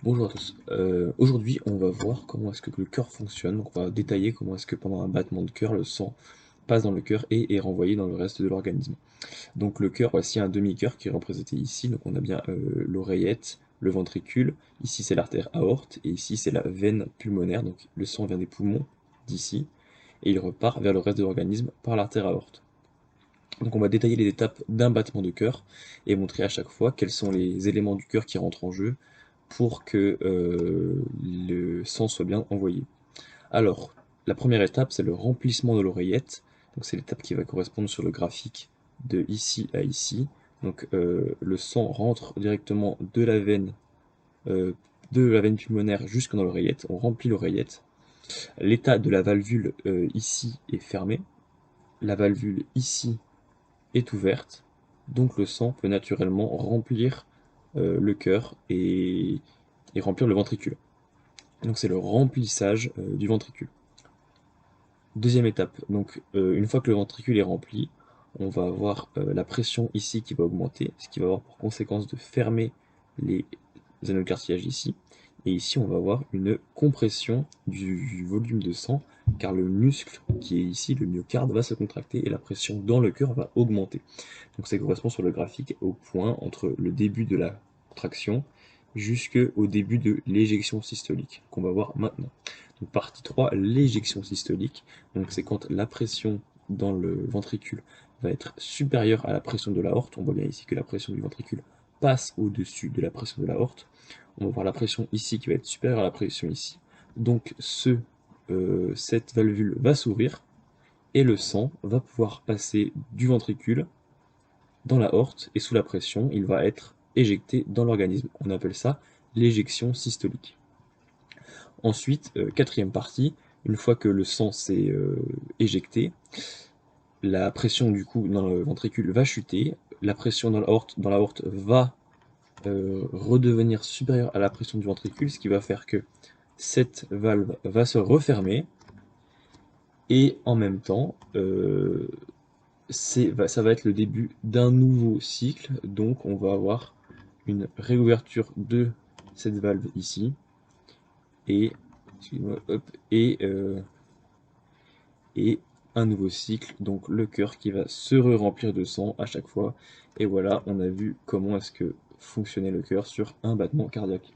Bonjour à tous. Aujourd'hui, on va voir comment est-ce que le cœur fonctionne. Donc, on va détailler comment est-ce que pendant un battement de cœur, le sang passe dans le cœur et est renvoyé dans le reste de l'organisme. Donc, le cœur, voici un demi-cœur qui est représenté ici. Donc, on a bien l'oreillette, le ventricule. Ici, c'est l'artère aorte et ici, c'est la veine pulmonaire. Donc, le sang vient des poumons d'ici et il repart vers le reste de l'organisme par l'artère aorte. Donc, on va détailler les étapes d'un battement de cœur et montrer à chaque fois quels sont les éléments du cœur qui rentrent en jeu pour que le sang soit bien envoyé. Alors, la première étape, c'est le remplissement de l'oreillette. Donc, c'est l'étape qui va correspondre sur le graphique de ici à ici. Donc, le sang rentre directement euh, de la veine pulmonaire jusque dans l'oreillette. On remplit l'oreillette. L'état de la valvule ici est fermé. La valvule ici est ouverte. Donc, le sang peut naturellement remplir le cœur et remplir le ventricule. Donc c'est le remplissage du ventricule. Deuxième étape, donc une fois que le ventricule est rempli, on va avoir la pression ici qui va augmenter, ce qui va avoir pour conséquence de fermer les anneaux de cartilage ici. Et ici, on va avoir une compression du volume de sang, car le muscle qui est ici, le myocarde, va se contracter et la pression dans le cœur va augmenter. Donc ça correspond sur le graphique au point entre le début de la contraction jusqu'au début de l'éjection systolique, qu'on va voir maintenant. Donc partie 3, l'éjection systolique. Donc c'est quand la pression dans le ventricule va être supérieure à la pression de l'aorte. On voit bien ici que la pression du ventricule passe au-dessus de la pression de l'aorte. On va voir la pression ici qui va être supérieure à la pression ici. Donc cette valvule va s'ouvrir et le sang va pouvoir passer du ventricule dans la horte et sous la pression, il va être éjecté dans l'organisme. On appelle ça l'éjection systolique. Ensuite, quatrième partie, une fois que le sang s'est éjecté, la pression du coup dans le ventricule va chuter, la pression dans la horte va redevenir supérieure à la pression du ventricule, ce qui va faire que cette valve va se refermer et en même temps, ça va être le début d'un nouveau cycle, donc on va avoir une réouverture de cette valve ici, et, hop, et un nouveau cycle, donc le cœur qui va se remplir de sang à chaque fois, et voilà, on a vu comment est-ce que fonctionnait le cœur sur un battement cardiaque.